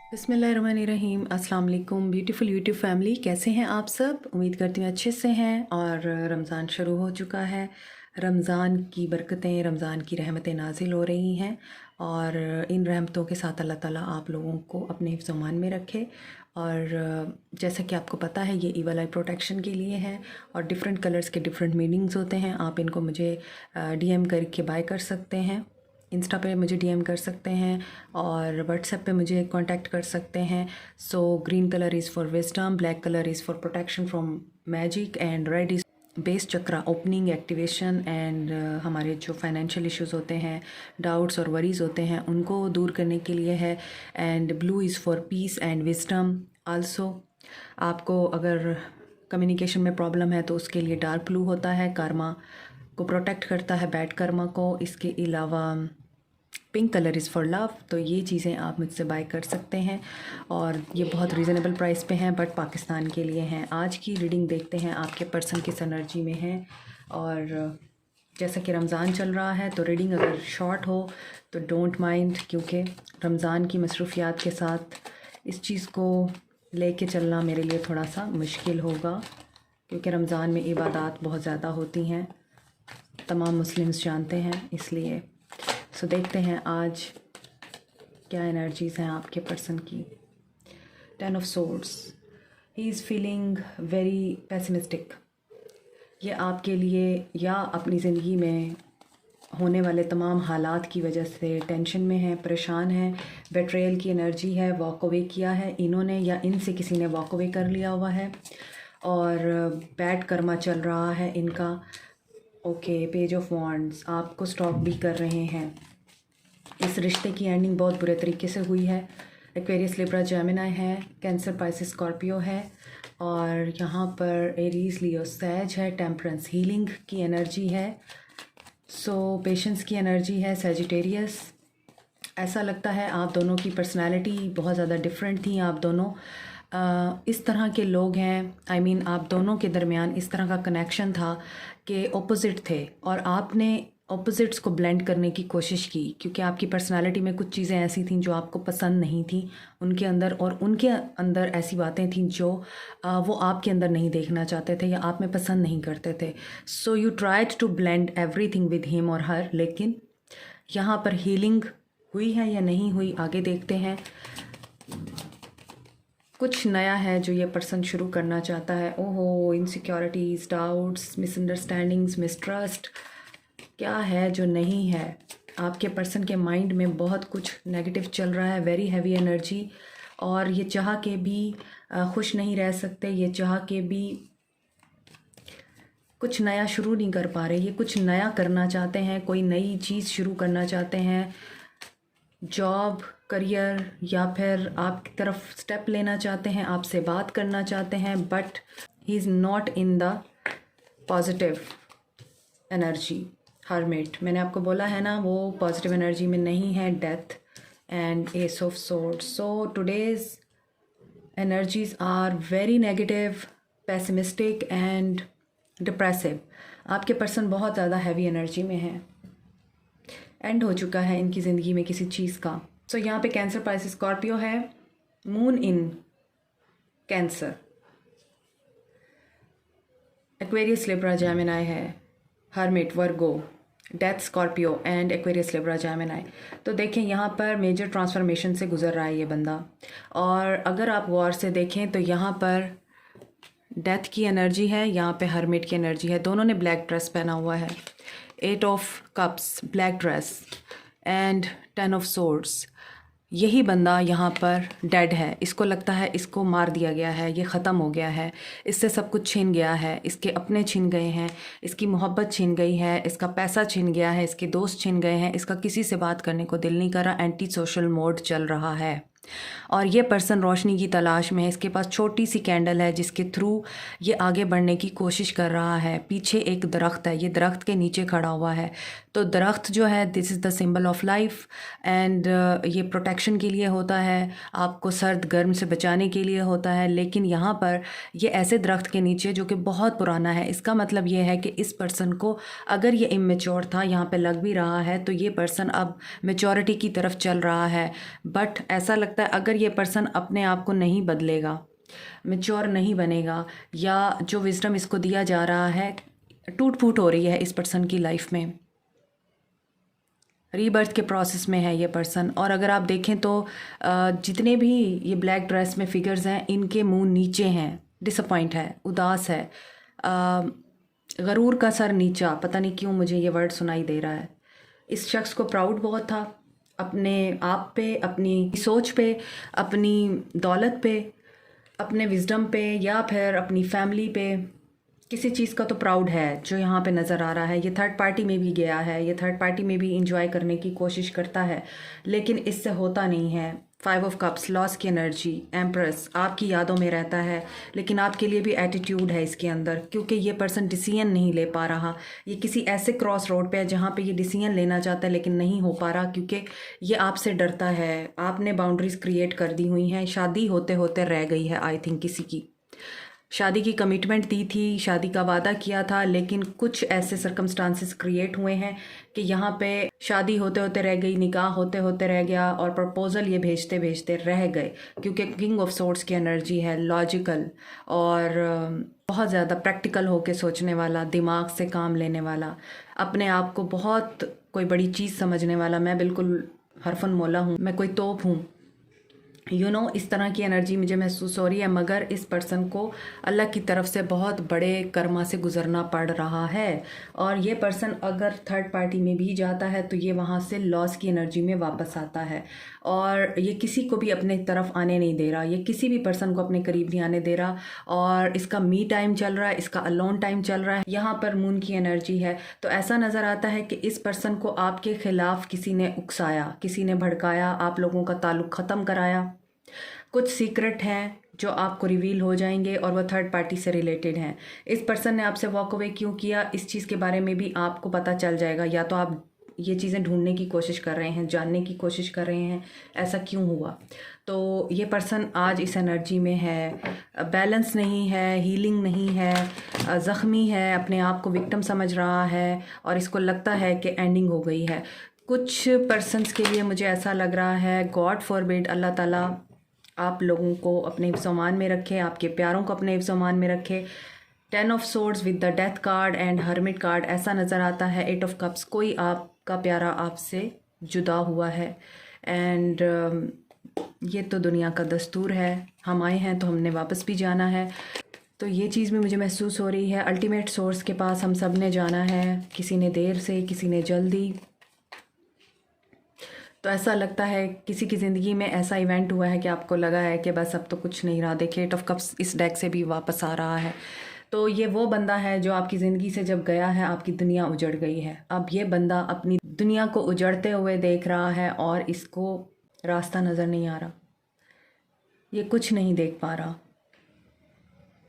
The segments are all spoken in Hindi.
बिस्मिल्लाहिर्रहमानिर्रहीम। अस्सलाम वालेकुम ब्यूटीफुल यूट्यूब फैमिली, कैसे हैं आप सब? उम्मीद करती हूँ अच्छे से हैं। और रमज़ान शुरू हो चुका है। रमज़ान की बरकतें, रमज़ान की रहमतें नाजिल हो रही हैं और इन रहमतों के साथ अल्लाह ताला आप लोगों को अपने हिफ्ज़ मान में रखे। और जैसा कि आपको पता है ये ईवल आई प्रोटेक्शन के लिए है और डिफरेंट कलर्स के डिफरेंट मीनिंग्स होते हैं। आप इनको मुझे डीएम करके बाय कर सकते हैं। इंस्टा पे मुझे डीएम कर सकते हैं और व्हाट्सएप पे मुझे कांटेक्ट कर सकते हैं। So green colour is for wisdom, black colour is for protection from magic and red is base chakra opening activation and हमारे जो फाइनेंशियल इश्यूज़ होते हैं, डाउट्स और वरीज़ होते हैं, उनको दूर करने के लिए है। And blue is for piece and wisdom also. आपको अगर कम्युनिकेशन में प्रॉब्लम है तो उसके लिए डार्क ब्लू होता है, कर्मा को प्रोटेक्ट करता है, बैड कर्मा को। इसके अलावा pink colour is for love. तो ये चीज़ें आप मुझसे बाय कर सकते हैं और ये बहुत रीज़नेबल प्राइस पे हैं, बट पाकिस्तान के लिए हैं। आज की रीडिंग देखते हैं आपके पर्सन किस एनर्जी में है। और जैसा कि रमज़ान चल रहा है तो रीडिंग अगर शॉर्ट हो तो डोंट माइंड, क्योंकि रमज़ान की मसरूफियात के साथ इस चीज़ को लेके चलना मेरे लिए थोड़ा सा मुश्किल होगा, क्योंकि रमज़ान में इबादत बहुत ज़्यादा होती हैं, तमाम मुस्लिम्स जानते हैं। इसलिए सो देखते हैं आज क्या एनर्जीज़ हैं आपके पर्सन की। 10 of swords, he is feeling very pessimistic. ये आपके लिए या अपनी ज़िंदगी में होने वाले तमाम हालात की वजह से टेंशन में है, परेशान है। बेट्रेयल की एनर्जी है, वॉक अवे किया है इन्होंने या इनसे किसी ने वॉक अवे कर लिया हुआ है और बैड कर्मा चल रहा है इनका। ओके, पेज ऑफ वॉन्ड्स, आपको स्टॉप भी कर रहे हैं। इस रिश्ते की एंडिंग बहुत बुरे तरीके से हुई है। एक्वेरियस, लिब्रा, जेमिनी है, कैंसर, पाइसिस, स्कॉर्पियो है और यहाँ पर एरीज, लियो, सैज है। टेम्परेंस, हीलिंग की एनर्जी है। सो पेशेंस की एनर्जी है। सैजिटेरियस, ऐसा लगता है आप दोनों की पर्सनालिटी बहुत ज़्यादा डिफरेंट थी। आप दोनों इस तरह के लोग हैं, आई मीन आप दोनों के दरमियान इस तरह का कनेक्शन था कि ऑपोजिट थे और आपने ऑपोजिट्स को ब्लेंड करने की कोशिश की, क्योंकि आपकी पर्सनालिटी में कुछ चीज़ें ऐसी थीं जो आपको पसंद नहीं थी उनके अंदर, और उनके अंदर ऐसी बातें थीं जो वो आपके अंदर नहीं देखना चाहते थे या आप में पसंद नहीं करते थे। So you tried to blend everything with him और हर, लेकिन यहाँ पर हीलिंग हुई है या नहीं हुई आगे देखते हैं। कुछ नया है जो ये पर्सन शुरू करना चाहता है। ओहो, इनसिक्योरिटीज़, डाउट्स, मिसअंडरस्टैंडिंग्स, मिसट्रस्ट, क्या है जो नहीं है। आपके पर्सन के माइंड में बहुत कुछ नेगेटिव चल रहा है, वेरी हैवी एनर्जी, और ये चाह के भी खुश नहीं रह सकते। ये चाह के भी कुछ नया शुरू नहीं कर पा रहे। ये कुछ नया करना चाहते हैं, कोई नई चीज़ शुरू करना चाहते हैं, जॉब, करियर, या फिर आपकी तरफ स्टेप लेना चाहते हैं, आपसे बात करना चाहते हैं, but he is not in the positive energy. Hermit, मैंने आपको बोला है ना वो पॉजिटिव एनर्जी में नहीं है। Death and ace of swords. So today's energies are very negative, pessimistic and depressive. आपके पर्सन बहुत ज़्यादा हैवी एनर्जी में है। एंड हो चुका है इनकी ज़िंदगी में किसी चीज़ का। सो यहाँ पे कैंसर, पाइसिस, स्कॉर्पियो है, moon in Cancer, Aquarius, Libra, Gemini है, hermit, Virgo, death, Scorpio and Aquarius, Libra, Gemini. तो देखें यहाँ पर मेजर ट्रांसफॉर्मेशन से गुजर रहा है ये बंदा। और अगर आप गौर से देखें तो यहाँ पर डेथ की एनर्जी है, यहाँ पे हर्मिट की एनर्जी है। दोनों ने ब्लैक ड्रेस पहना हुआ है। 8 of cups, black dress and 10 of swords. यही बंदा यहाँ पर डेड है। इसको लगता है इसको मार दिया गया है, ये ख़त्म हो गया है, इससे सब कुछ छीन गया है, इसके अपने छीन गए हैं, इसकी मोहब्बत छीन गई है, इसका पैसा छीन गया है, इसके दोस्त छीन गए हैं, इसका किसी से बात करने को दिल नहीं कर रहा। एंटी सोशल मोड चल रहा है और ये पर्सन रोशनी की तलाश में है। इसके पास छोटी सी कैंडल है जिसके थ्रू ये आगे बढ़ने की कोशिश कर रहा है। पीछे एक दरख्त है, ये दरख्त के नीचे खड़ा हुआ है। तो दरख्त जो है this is the symbol of life and ये प्रोटेक्शन के लिए होता है, आपको सर्द गर्म से बचाने के लिए होता है। लेकिन यहाँ पर ये ऐसे दरख्त के नीचे जो कि बहुत पुराना है, इसका मतलब ये है कि इस पर्सन को, अगर ये इमेच्योर था, यहाँ पे लग भी रहा है, तो ये पर्सन अब मेच्योरिटी की तरफ चल रहा है। बट ऐसा लगता है अगर ये पर्सन अपने आप को नहीं बदलेगा, मेच्योर नहीं बनेगा, या जो विजडम इसको दिया जा रहा है टूट फूट हो रही है इस पर्सन की लाइफ में, रीबर्थ के प्रोसेस में है ये पर्सन। और अगर आप देखें तो जितने भी ये ब्लैक ड्रेस में फिगर्स हैं, इनके मुंह नीचे हैं, डिसअपॉइंट है, उदास है, गरूर का सर नीचा, पता नहीं क्यों मुझे ये वर्ड सुनाई दे रहा है। इस शख्स को प्राउड बहुत था अपने आप पे, अपनी सोच पे, अपनी दौलत पे, अपने विजडम पे, या फिर अपनी फैमिली पे, किसी चीज़ का तो प्राउड है जो यहाँ पे नज़र आ रहा है। ये थर्ड पार्टी में भी गया है, ये थर्ड पार्टी में भी इंजॉय करने की कोशिश करता है, लेकिन इससे होता नहीं है। 5 ऑफ कप्स, लॉस की एनर्जी, एम्प्रेस, आपकी यादों में रहता है, लेकिन आपके लिए भी एटीट्यूड है इसके अंदर, क्योंकि ये पर्सन डिसीजन नहीं ले पा रहा। ये किसी ऐसे क्रॉस रोड पे है जहाँ पे ये डिसीजन लेना चाहता है लेकिन नहीं हो पा रहा, क्योंकि ये आपसे डरता है। आपने बाउंड्रीज़ क्रिएट कर दी हुई हैं, शादी होते होते रह गई है आई थिंक किसी की। शादी की कमिटमेंट दी थी, शादी का वादा किया था, लेकिन कुछ ऐसे सर्कमस्टांसेस क्रिएट हुए हैं कि यहाँ पे शादी होते होते रह गई, निकाह होते होते रह गया, और प्रपोज़ल ये भेजते भेजते रह गए, क्योंकि किंग ऑफ सोर्ड्स की एनर्जी है, लॉजिकल और बहुत ज़्यादा प्रैक्टिकल होके सोचने वाला, दिमाग से काम लेने वाला, अपने आप को बहुत कोई बड़ी चीज़ समझने वाला। मैं बिल्कुल हरफन मौला हूँ, मैं कोई तोप हूँ, इस तरह की एनर्जी मुझे महसूस हो रही है। मगर इस पर्सन को अल्लाह की तरफ से बहुत बड़े कर्मा से गुजरना पड़ रहा है, और ये पर्सन अगर थर्ड पार्टी में भी जाता है तो ये वहाँ से लॉस की एनर्जी में वापस आता है, और ये किसी को भी अपने तरफ आने नहीं दे रहा, ये किसी भी पर्सन को अपने करीब नहीं आने दे रहा, और इसका मी टाइम चल रहा है, इसका अलोन टाइम चल रहा है। यहाँ पर मून की एनर्जी है, तो ऐसा नज़र आता है कि इस पर्सन को आपके खिलाफ किसी ने उकसाया, किसी ने भड़काया, आप लोगों का ताल्लुक़ ख़त्म कराया। कुछ सीक्रेट हैं जो आपको रिवील हो जाएंगे और वह थर्ड पार्टी से रिलेटेड हैं। इस पर्सन ने आपसे वॉक अवे क्यों किया, इस चीज़ के बारे में भी आपको पता चल जाएगा। या तो आप ये चीज़ें ढूंढने की कोशिश कर रहे हैं, जानने की कोशिश कर रहे हैं ऐसा क्यों हुआ। तो ये पर्सन आज इस एनर्जी में है, बैलेंस नहीं है, हीलिंग नहीं है, ज़ख्मी है, अपने आप को विक्टिम समझ रहा है, और इसको लगता है कि एंडिंग हो गई है। कुछ पर्सन्स के लिए मुझे ऐसा लग रहा है, गॉड फॉरबिड, अल्लाह ताला आप लोगों को अपने हिफ्ज़-ओ-अमान में रखे, आपके प्यारों को अपने हिफ्ज़-ओ-अमान में रखे। 10 of swords with the death card and hermit card ऐसा नज़र आता है। 8 ऑफ कप्स, कोई आपका प्यारा आपसे जुदा हुआ है, एंड ये तो दुनिया का दस्तूर है, हम आए हैं तो हमने वापस भी जाना है। तो ये चीज़ भी मुझे महसूस हो रही है। अल्टीमेट सोर्स के पास हम सब ने जाना है, किसी ने देर से, किसी ने जल्दी। तो ऐसा लगता है किसी की ज़िंदगी में ऐसा इवेंट हुआ है कि आपको लगा है कि बस अब तो कुछ नहीं रहा। देखिए 8 ऑफ कप्स इस डेक से भी वापस आ रहा है। तो ये वो बंदा है जो आपकी ज़िंदगी से जब गया है, आपकी दुनिया उजड़ गई है। अब ये बंदा अपनी दुनिया को उजड़ते हुए देख रहा है और इसको रास्ता नज़र नहीं आ रहा, ये कुछ नहीं देख पा रहा,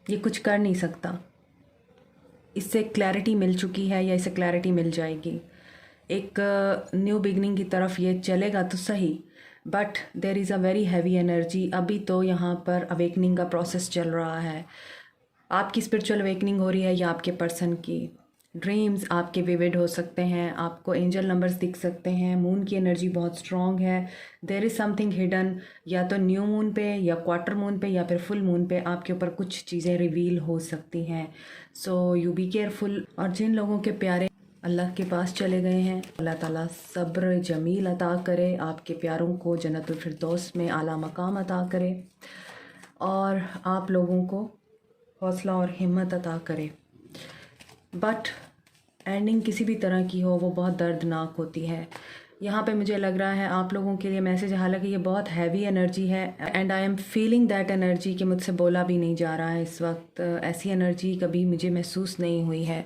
ये कुछ कर नहीं सकता। इससे क्लैरिटी मिल चुकी है या इसे क्लैरिटी मिल जाएगी। एक न्यू बिगनिंग की तरफ ये चलेगा तो सही, but there is a very heavy energy. अभी तो यहाँ पर अवेकनिंग का प्रोसेस चल रहा है। आपकी स्पिरिचुअल अवेकनिंग हो रही है या आपके पर्सन की। ड्रीम्स आपके विविड हो सकते हैं, आपको एंजल नंबर्स दिख सकते हैं, मून की एनर्जी बहुत स्ट्रॉन्ग है। देर इज़ समथिंग हिडन, या तो न्यू मून पे या क्वार्टर मून पे या फिर फुल मून पे आपके ऊपर कुछ चीज़ें रिवील हो सकती हैं। So you be careful. और जिन लोगों के प्यारे अल्लाह के पास चले गए हैं, अल्लाह ताला सब्र जमील अता करे, आपके प्यारों को जन्नतुल फिरदौस में आला मकाम अता करे, और आप लोगों को हौसला और हिम्मत अता करे। बट एंडिंग किसी भी तरह की हो वो बहुत दर्दनाक होती है। यहाँ पे मुझे लग रहा है आप लोगों के लिए मैसेज, हालांकि ये बहुत हैवी एनर्जी है, and I am feeling that energy कि मुझसे बोला भी नहीं जा रहा है इस वक्त। ऐसी एनर्जी कभी मुझे महसूस नहीं हुई है।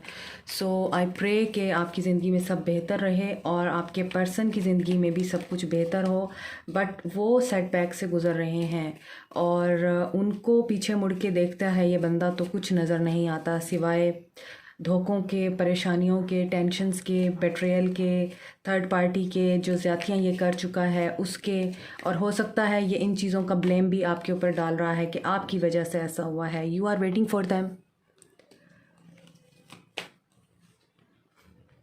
सो आई प्रे कि आपकी ज़िंदगी में सब बेहतर रहे और आपके पर्सन की ज़िंदगी में भी सब कुछ बेहतर हो। बट वो सेटबैक से गुज़र रहे हैं और उनको पीछे मुड़ के देखता है ये बंदा तो कुछ नज़र नहीं आता सिवाय धोखों के, परेशानियों के, टेंशन्स के, बेट्रेयल के, थर्ड पार्टी के जो ज़्यादतियाँ ये कर चुका है उसके, और हो सकता है ये इन चीज़ों का ब्लेम भी आपके ऊपर डाल रहा है कि आपकी वजह से ऐसा हुआ है। You are waiting for them.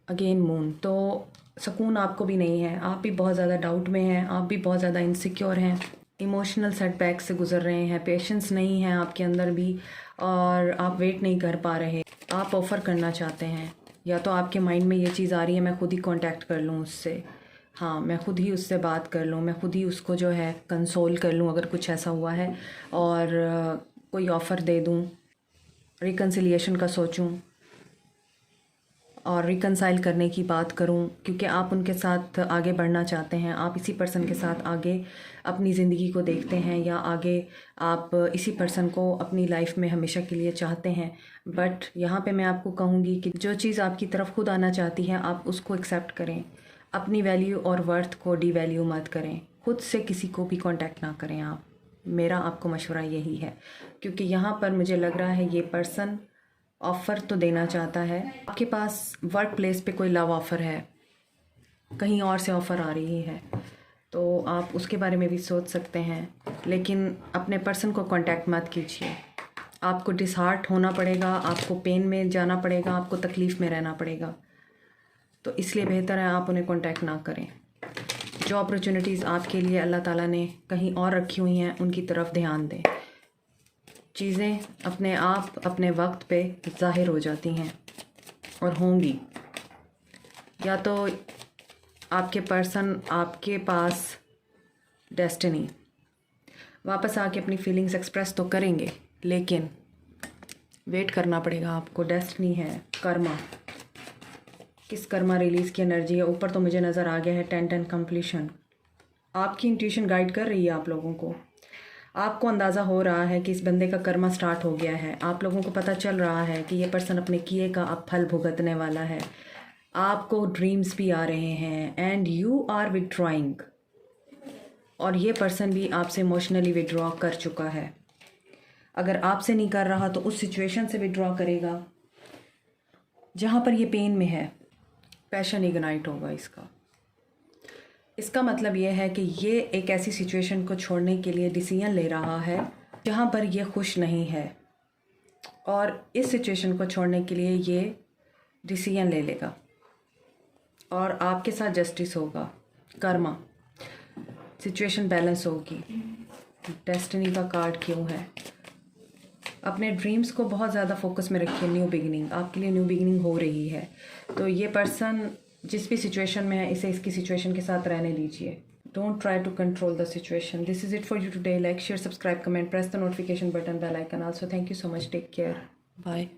Again moon, तो सुकून आपको भी नहीं है, आप भी बहुत ज़्यादा डाउट में हैं, आप भी बहुत ज़्यादा इनसिक्योर हैं, इमोशनल सेटबैक से गुजर रहे हैं, पेशेंस नहीं है आपके अंदर भी, और आप वेट नहीं कर पा रहे। आप ऑफ़र करना चाहते हैं, या तो आपके माइंड में ये चीज़ आ रही है मैं खुद ही कांटेक्ट कर लूँ उससे, हाँ मैं खुद ही उससे बात कर लूँ, मैं खुद ही उसको जो है कंसोल कर लूँ अगर कुछ ऐसा हुआ है, और कोई ऑफ़र दे दूँ, रिकन्सिलिएशन का सोचूँ और रिकन्साइल करने की बात करूं, क्योंकि आप उनके साथ आगे बढ़ना चाहते हैं, आप इसी पर्सन के साथ आगे अपनी ज़िंदगी को देखते हैं, या आगे आप इसी पर्सन को अपनी लाइफ में हमेशा के लिए चाहते हैं। बट यहाँ पे मैं आपको कहूँगी कि जो चीज़ आपकी तरफ खुद आना चाहती है आप उसको एक्सेप्ट करें, अपनी वैल्यू और वर्थ को डीवैल्यू मत करें, खुद से किसी को भी कांटेक्ट ना करें आप। मेरा आपको मशवरा यही है, क्योंकि यहाँ पर मुझे लग रहा है ये पर्सन ऑफ़र तो देना चाहता है, आपके पास वर्क प्लेस पे कोई लव ऑफ़र है, कहीं और से ऑफ़र आ रही है, तो आप उसके बारे में भी सोच सकते हैं, लेकिन अपने पर्सन को कांटेक्ट मत कीजिए। आपको डिसहार्ट होना पड़ेगा, आपको पेन में जाना पड़ेगा, आपको तकलीफ़ में रहना पड़ेगा, तो इसलिए बेहतर है आप उन्हें कांटेक्ट ना करें। जो अपॉर्चुनिटीज़ आपके लिए अल्लाह ताला ने कहीं और रखी हुई हैं उनकी तरफ ध्यान दें। चीज़ें अपने आप अपने वक्त पे ज़ाहिर हो जाती हैं और होंगी, या तो आपके पर्सन आपके पास डेस्टिनी वापस आके अपनी फीलिंग्स एक्सप्रेस तो करेंगे, लेकिन वेट करना पड़ेगा आपको। डेस्टिनी है, कर्मा, किस कर्मा रिलीज़ की एनर्जी है। ऊपर तो मुझे नज़र आ गया है 10 कंप्लीशन। आपकी इंट्यूशन गाइड कर रही है आप लोगों को, आपको अंदाज़ा हो रहा है कि इस बंदे का कर्मा स्टार्ट हो गया है, आप लोगों को पता चल रहा है कि ये पर्सन अपने किए का अब फल भुगतने वाला है। आपको ड्रीम्स भी आ रहे हैं एंड यू आर विड्रॉइंग, और ये पर्सन भी आपसे इमोशनली विड्रॉ कर चुका है। अगर आपसे नहीं कर रहा तो उस सिचुएशन से विड्रॉ करेगा जहाँ पर ये पेन में है। पैशन इग्नाइट होगा इसका मतलब ये है कि ये एक ऐसी सिचुएशन को छोड़ने के लिए डिसीजन ले रहा है जहाँ पर ये खुश नहीं है, और इस सिचुएशन को छोड़ने के लिए ये डिसीजन ले लेगा और आपके साथ जस्टिस होगा, कर्मा, सिचुएशन बैलेंस होगी। डेस्टिनी का कार्ड क्यों है? अपने ड्रीम्स को बहुत ज़्यादा फोकस में रखिए। न्यू बिगिनिंग, आपके लिए न्यू बिगिनिंग हो रही है, तो ये पर्सन जिस भी सिचुएशन में है इसे इसकी सिचुएशन के साथ रहने दीजिए। Don't try to control the situation. This is it for you today. Like, share, subscribe, comment, press the notification button, bell icon also. Thank you so much, take care, bye.